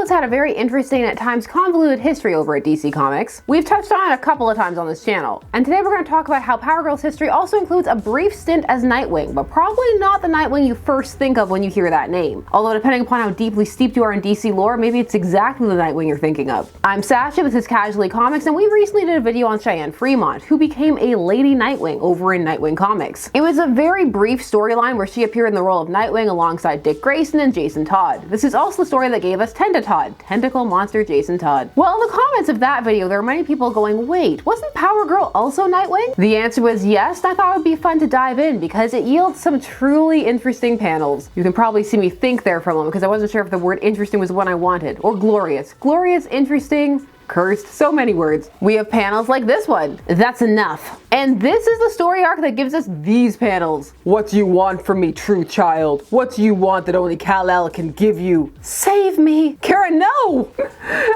has had a very interesting and at times convoluted history over at DC Comics. We've touched on it a couple of times on this channel, and today we're going to talk about how Power Girl's history also includes a brief stint as Nightwing, but probably not the Nightwing you first think of when you hear that name. Although depending upon how deeply steeped you are in DC lore, maybe it's exactly the Nightwing you're thinking of. I'm Sasha, this is Casually Comics, and we recently did a video on Cheyenne Fremont, who became a Lady Nightwing over in Nightwing Comics. It was a very brief storyline where she appeared in the role of Nightwing alongside Dick Grayson and Jason Todd. This is also the story that gave us Tentatodd, tentacle monster Jason Todd. Well, in the comments of that video, there were many people going, wait, wasn't Power Girl also Nightwing? The answer was yes, and I thought it would be fun to dive in because it yields some truly interesting panels. You can probably see me think there for a moment because I wasn't sure if the word interesting was one I wanted, or glorious. Glorious, interesting, cursed, so many words. We have panels like this one. That's enough. And this is the story arc that gives us these panels. What do you want from me, true child? What do you want that only Kal-El can give you? Save me. Kara, no!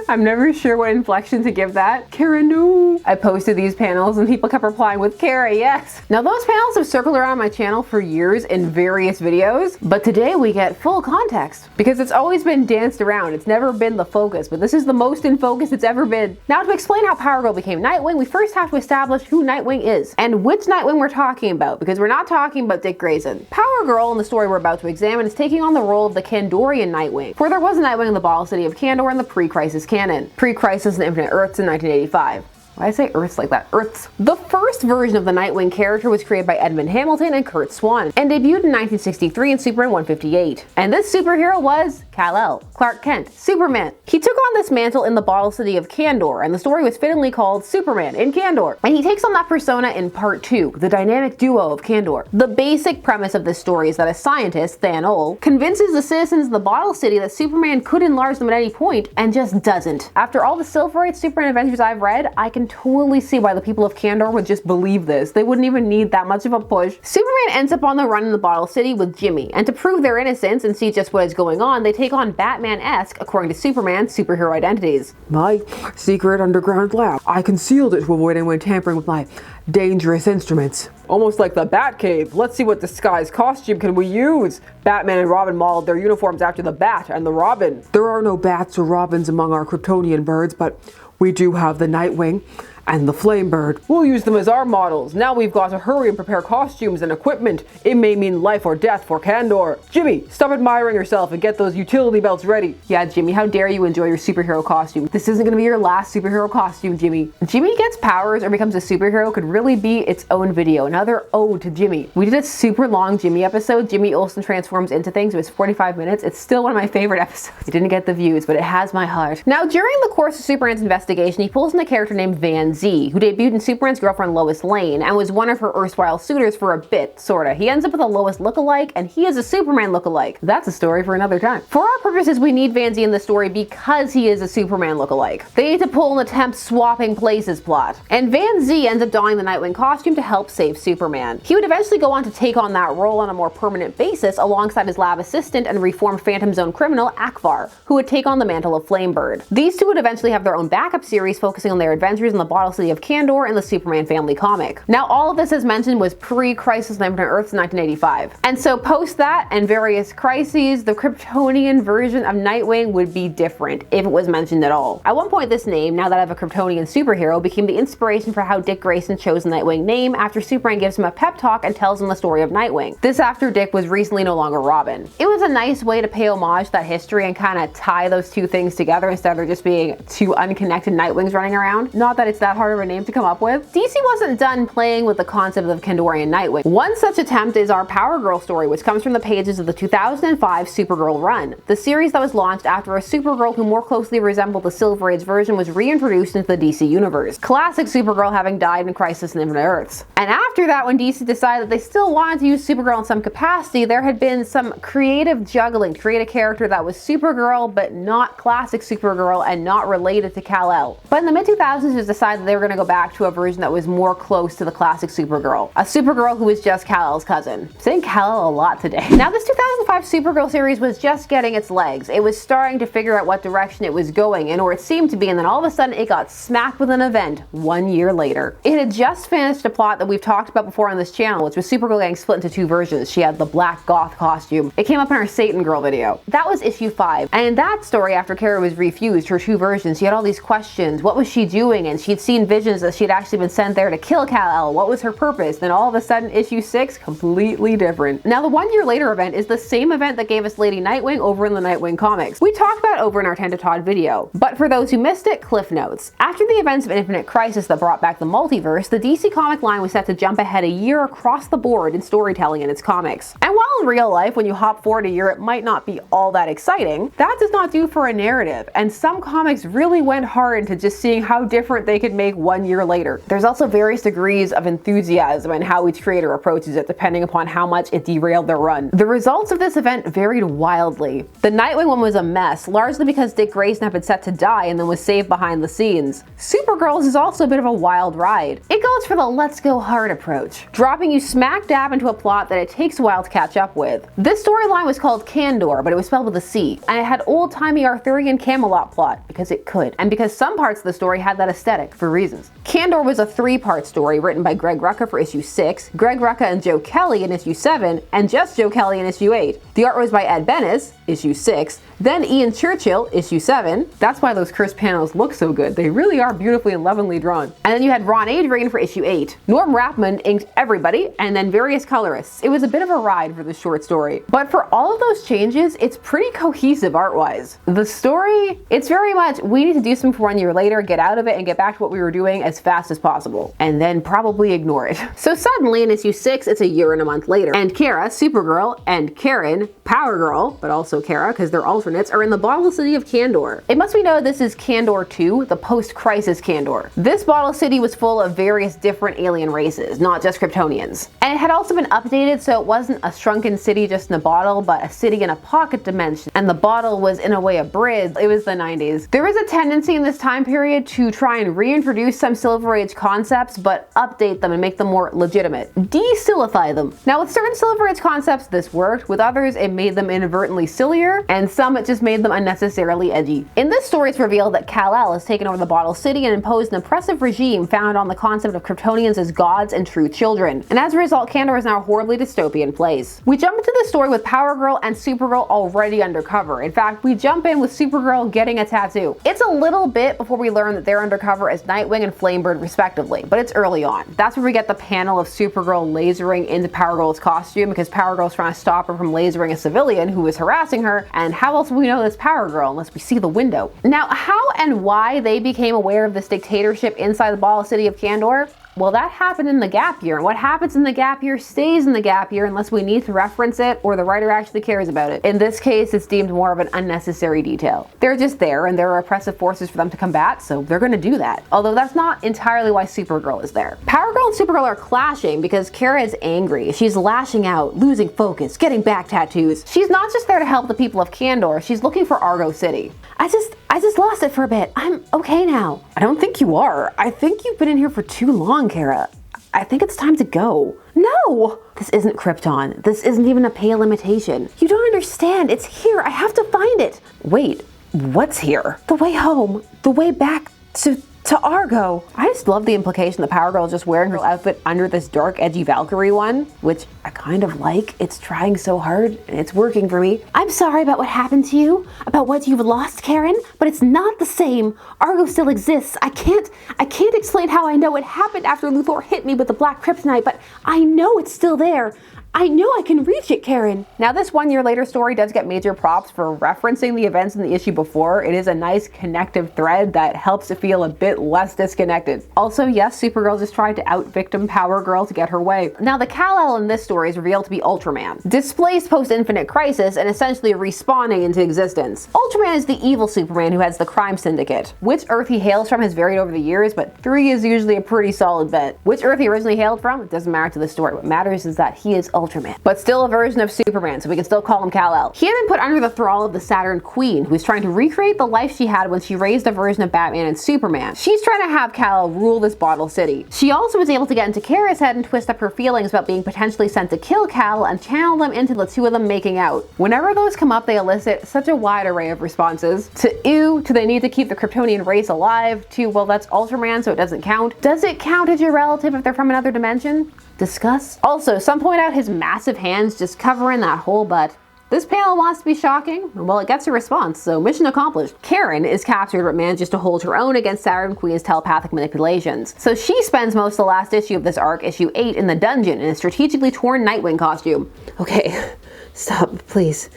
I'm never sure what inflection to give that. Kara, no. I posted these panels and people kept replying with Kara, yes. Now those panels have circled around my channel for years in various videos, but today we get full context because it's always been danced around. It's never been the focus, but this is the most in focus it's ever been. Now to explain how Power Girl became Nightwing, we first have to establish who Nightwing is and which Nightwing we're talking about, because we're not talking about Dick Grayson. Power Girl in the story we're about to examine is taking on the role of the Kandorian Nightwing, for there was a Nightwing in the bottle city of Kandor in the pre-Crisis canon. Pre-Crisis and Infinite Earths in 1985. Why did I say Earths like that? Earths. The first version of the Nightwing character was created by Edmund Hamilton and Kurt Swan, and debuted in 1963 in Superman 158. And this superhero was Kal-El, Clark Kent, Superman. He took on this mantle in the bottle city of Kandor, and the story was fittingly called Superman in Kandor. And he takes on that persona in part 2, the dynamic duo of Kandor. The basic premise of this story is that a scientist, Than, convinces the citizens of the bottle city that Superman could enlarge them at any point, and just doesn't. After all the Silver Age Superman adventures I've read, I can totally see why the people of Kandor would just believe this. They wouldn't even need that much of a push. Superman ends up on the run in the bottle city with Jimmy, and to prove their innocence and see just what is going on, they take on Batman-esque, according to Superman, superhero identities. My secret underground lab. I concealed it to avoid anyone tampering with my dangerous instruments. Almost like the Batcave. Let's see what disguise costume can we use. Batman and Robin modeled their uniforms after the Bat and the Robin. There are no bats or robins among our Kryptonian birds, but we do have the Nightwing and the Flame Bird. We'll use them as our models. Now we've got to hurry and prepare costumes and equipment. It may mean life or death for Kandor. Jimmy, stop admiring yourself and get those utility belts ready. Yeah, Jimmy, how dare you enjoy your superhero costume. This isn't gonna be your last superhero costume, Jimmy. Jimmy gets powers or becomes a superhero could really be its own video, another ode to Jimmy. We did a super long Jimmy episode. Jimmy Olsen transforms into things. It was 45 minutes. It's still one of my favorite episodes. It didn't get the views, but it has my heart. Now, during the course of Superman's investigation, he pulls in a character named Van Z, who debuted in Superman's girlfriend Lois Lane and was one of her erstwhile suitors for a bit, sorta. He ends up with a Lois lookalike, and he is a Superman lookalike. That's a story for another time. For our purposes, we need Van Z in the story because he is a Superman lookalike. They need to pull an attempt swapping places plot. And Van Z ends up donning the Nightwing costume to help save Superman. He would eventually go on to take on that role on a more permanent basis alongside his lab assistant and reformed Phantom Zone criminal Akvar, who would take on the mantle of Flamebird. These two would eventually have their own backup series focusing on their adventures in the bottle city of Kandor in the Superman family comic. Now all of this, as mentioned, was pre-Crisis on Infinite Earths in 1985. And so post that and various crises, the Kryptonian version of Nightwing would be different, if it was mentioned at all. At one point this name, now that I have a Kryptonian superhero, became the inspiration for how Dick Grayson chose the Nightwing name after Superman gives him a pep talk and tells him the story of Nightwing. This after Dick was recently no longer Robin. It was a nice way to pay homage to that history and kind of tie those two things together instead of there just being two unconnected Nightwings running around. Not that it's that hard of a name to come up with. DC wasn't done playing with the concept of Kandorian Nightwing. One such attempt is our Power Girl story, which comes from the pages of the 2005 Supergirl run, the series that was launched after a Supergirl who more closely resembled the Silver Age version was reintroduced into the DC universe. Classic Supergirl having died in Crisis on Infinite Earths. And after that, when DC decided that they still wanted to use Supergirl in some capacity, there had been some creative juggling to create a character that was Supergirl but not classic Supergirl and not related to Kal-El. But in the mid-2000s it was decided that they were going to go back to a version that was more close to the classic Supergirl. A Supergirl who was just Kal-El's cousin. I'm saying Kal-El a lot today. Now this 2005 Supergirl series was just getting its legs. It was starting to figure out what direction it was going and or it seemed to be, and then all of a sudden it got smacked with an event 1 year later. It had just finished a plot that we've talked about before on this channel, which was Supergirl getting split into two versions. She had the black goth costume. It came up in our Satan Girl video. That was issue 5. And in that story, after Kara was refused her two versions, she had all these questions. What was she doing? And she'd seen visions that she'd actually been sent there to kill Kal-El. What was her purpose? Then all of a sudden, issue 6, completely different. Now the 1 year later event is the same event that gave us Lady Nightwing over in the Nightwing comics. We talked about it over in our Tentatodd video. But for those who missed it, cliff notes. After the events of Infinite Crisis that brought back the multiverse, the DC comic line was set to jump ahead a year across the board in storytelling in its comics. And while in real life, when you hop forward a year, it might not be all that exciting, that does not do for a narrative. And some comics really went hard into just seeing how different they could make 1 year later. There's also various degrees of enthusiasm and how each creator approaches it depending upon how much it derailed their run. The results of this event varied wildly. The Nightwing one was a mess, largely because Dick Grayson had been set to die and then was saved behind the scenes. Supergirl's is also a bit of a wild ride. It goes for the let's go hard approach, dropping you smack dab into a plot that it takes a while to catch up with. This storyline was called Kandor, but it was spelled with a C, and it had old-timey Arthurian Camelot plot because it could, and because some parts of the story had that aesthetic for reasons. Kandor was a 3-part story written by Greg Rucka for issue 6, Greg Rucka and Joe Kelly in issue 7, and just Joe Kelly in issue 8. The art was by Ed Benes, issue 6, then Ian Churchill, issue 7. That's why those cursed panels look so good. They really are beautifully and lovingly drawn. And then you had Ron Adrian for issue 8. Norm Rapmund inked everybody, and then various colorists. It was a bit of a ride for this short story. But for all of those changes, it's pretty cohesive art-wise. The story, it's very much, we need to do something for 1 year later, get out of it, and get back to what we were doing as fast as possible. And then probably ignore it. So suddenly in issue 6, it's a year and a month later. And Kara, Supergirl, and Karen, Power Girl, but also Kara, because they're alternates, are in the bottle city of Kandor. It must be noted this is Kandor 2, the post-crisis Kandor. This bottle city was full of various different alien races, not just Kryptonians. And it had also been updated so it wasn't a shrunken city just in a bottle, but a city in a pocket dimension. And the bottle was in a way a bridge. It was the 90s. There was a tendency in this time period to try and reintroduce some Silver Age concepts, but update them and make them more legitimate. De-sillify them. Now with certain Silver Age concepts this worked, with others it made them inadvertently sillier, and some it just made them unnecessarily edgy. In this story it's revealed that Kal-El has taken over the bottle city and imposed an oppressive regime founded on the concept of Kryptonians as gods and true children. And as a result, Kandor is now a horribly dystopian place. We jump into the story with Power Girl and Supergirl already undercover. In fact, we jump in with Supergirl getting a tattoo. It's a little bit before we learn that they're undercover as Nightwing and Flamebird respectively, but it's early on. That's where we get the panel of Supergirl lasering into Power Girl's costume because Power Girl's trying to stop her from lasering a civilian who is harassing her, and how else will we know that's Power Girl unless we see the window? Now, how and why they became aware of this dictatorship inside the bottle city of Kandor? Well, that happened in the gap year, and what happens in the gap year stays in the gap year unless we need to reference it or the writer actually cares about it. In this case, it's deemed more of an unnecessary detail. They're just there, and there are oppressive forces for them to combat, so they're gonna do that. Although that's not entirely why Supergirl is there. Power Girl and Supergirl are clashing because Kara is angry. She's lashing out, losing focus, getting back tattoos. She's not just there to help the people of Kandor, she's looking for Argo City. I just lost it for a bit. I'm okay now. I don't think you are. I think you've been in here for too long, Kara. I think it's time to go. No! This isn't Krypton. This isn't even a pale imitation. You don't understand. It's here. I have to find it. Wait, what's here? The way home. The way back to Argo. I just love the implication that Power Girl is just wearing her outfit under this dark, edgy Valkyrie one, which I kind of like. It's trying so hard, and it's working for me. I'm sorry about what happened to you, about what you've lost, Karen, but it's not the same. Argo still exists. I can't explain how I know it happened after Luthor hit me with the black kryptonite, but I know it's still there. I know I can reach it, Karen. Now this 1 year later story does get major props for referencing the events in the issue before. It is a nice connective thread that helps it feel a bit less disconnected. Also, yes, Supergirl just tried to out-victim Power Girl to get her way. Now the Kal-El in this story is revealed to be Ultraman, displaced post-Infinite Crisis and essentially respawning into existence. Ultraman is the evil Superman who heads the crime syndicate. Which Earth he hails from has varied over the years, but 3 is usually a pretty solid bet. Which Earth he originally hailed from, it doesn't matter to the story. What matters is that he is Ultraman, but still a version of Superman, so we can still call him Kal-El. He had been put under the thrall of the Saturn Queen, who's trying to recreate the life she had when she raised a version of Batman and Superman. She's trying to have Kal-El rule this bottle city. She also was able to get into Kara's head and twist up her feelings about being potentially sent to kill Kal and channel them into the two of them making out. Whenever those come up, they elicit such a wide array of responses. To ew, to they need to keep the Kryptonian race alive, to well that's Ultraman so it doesn't count. Does it count as your relative if they're from another dimension? Discuss. Also, some point out his massive hands just covering that whole butt. This panel wants to be shocking, and well, it gets a response, so mission accomplished. Karen is captured but manages to hold her own against Saturn Queen's telepathic manipulations. So she spends most of the last issue of this arc, issue 8, in the dungeon in a strategically torn Nightwing costume. Okay, stop, please.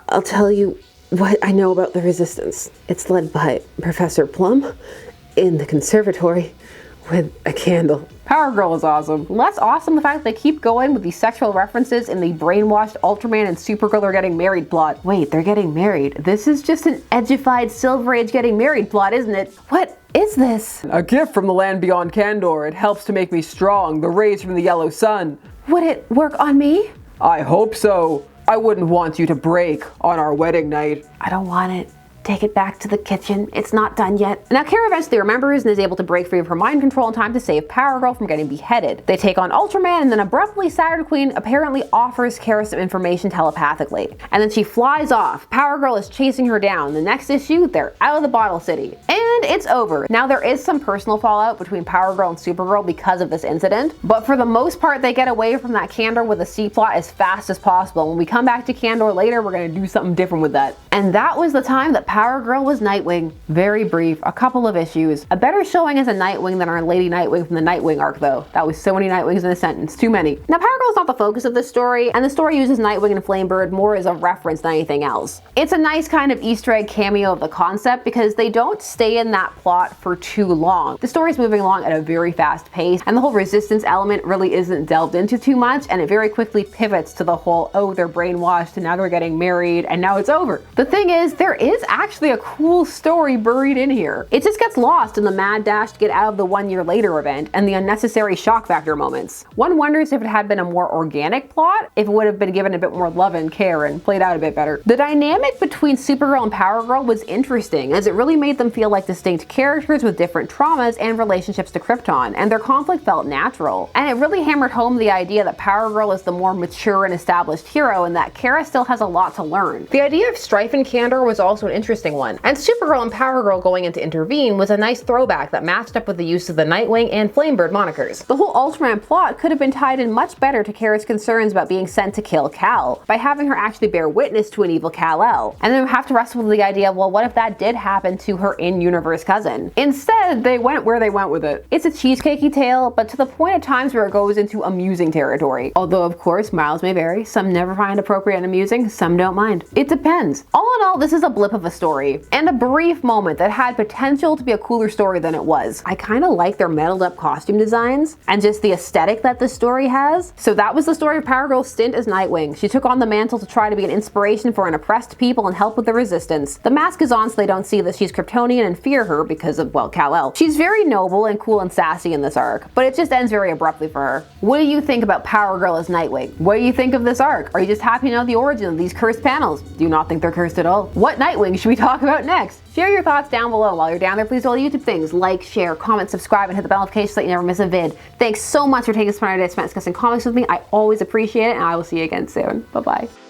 I'll tell you what I know about the Resistance. It's led by Professor Plum in the conservatory with a candle. Power Girl is awesome. Less awesome the fact that they keep going with these sexual references in the brainwashed Ultraman and Supergirl are getting married plot. Wait, they're getting married. This is just an edgified Silver Age getting married plot, isn't it? What is this? A gift from the land beyond Kandor. It helps to make me strong. The rays from the yellow sun. Would it work on me? I hope so. I wouldn't want you to break on our wedding night. I don't want it. Take it back to the kitchen. It's not done yet. Now Kara eventually remembers and is able to break free of her mind control in time to save Power Girl from getting beheaded. They take on Ultraman and then abruptly Saturn Queen apparently offers Kara some information telepathically. And then she flies off. Power Girl is chasing her down. The next issue, they're out of the bottle city. And it's over. Now there is some personal fallout between Power Girl and Supergirl because of this incident, but for the most part they get away from that Kandor with a C plot as fast as possible. When we come back to Kandor later, we're gonna do something different with that. And that was the time that Power Girl was Nightwing. Very brief, a couple of issues. A better showing as a Nightwing than our Lady Nightwing from the Nightwing arc though. That was so many Nightwings in a sentence, too many. Now Power Girl is not the focus of this story, and the story uses Nightwing and Flamebird more as a reference than anything else. It's a nice kind of Easter egg cameo of the concept because they don't stay in that plot for too long. The story's moving along at a very fast pace, and the whole resistance element really isn't delved into too much, and it very quickly pivots to the whole, oh, they're brainwashed and now they're getting married and now it's over. The thing is, there is actually a cool story buried in here. It just gets lost in the mad dash to get out of the 1 year later event and the unnecessary shock factor moments. One wonders if it had been a more organic plot, if it would have been given a bit more love and care and played out a bit better. The dynamic between Supergirl and Power Girl was interesting, as it really made them feel like distinct characters with different traumas and relationships to Krypton, and their conflict felt natural. And it really hammered home the idea that Power Girl is the more mature and established hero, and that Kara still has a lot to learn. The idea of strife in Kandor was also an interesting one, and Supergirl and Power Girl going in to intervene was a nice throwback that matched up with the use of the Nightwing and Flamebird monikers. The whole Ultraman plot could have been tied in much better to Kara's concerns about being sent to kill Kal, by having her actually bear witness to an evil Kal-El, and then we have to wrestle with the idea of, well, what if that did happen to her in-universe cousin? Instead, they went where they went with it. It's a cheesecakey tale, but to the point at times where it goes into amusing territory. Although, of course, miles may vary. Some never find appropriate and amusing, some don't mind. It depends. All in all, this is a blip of a story, and a brief moment that had potential to be a cooler story than it was. I kind of like their metaled up costume designs, and just the aesthetic that the story has. So that was the story of Power Girl's stint as Nightwing. She took on the mantle to try to be an inspiration for an oppressed people and help with the resistance. The mask is on so they don't see that she's Kryptonian and fear her because of, well, Kal-El. She's very noble and cool and sassy in this arc, but it just ends very abruptly for her. What do you think about Power Girl as Nightwing? What do you think of this arc? Are you just happy to know the origin of these cursed panels? Do you not think they're cursed at all? What Nightwing should we talk about next? Share your thoughts down below. While you're down there, please do all the YouTube things. Like, share, comment, subscribe, and hit the bell notification so that you never miss a vid. Thanks so much for taking this part of the day spent discussing comics with me. I always appreciate it, and I will see you again soon. Bye-bye.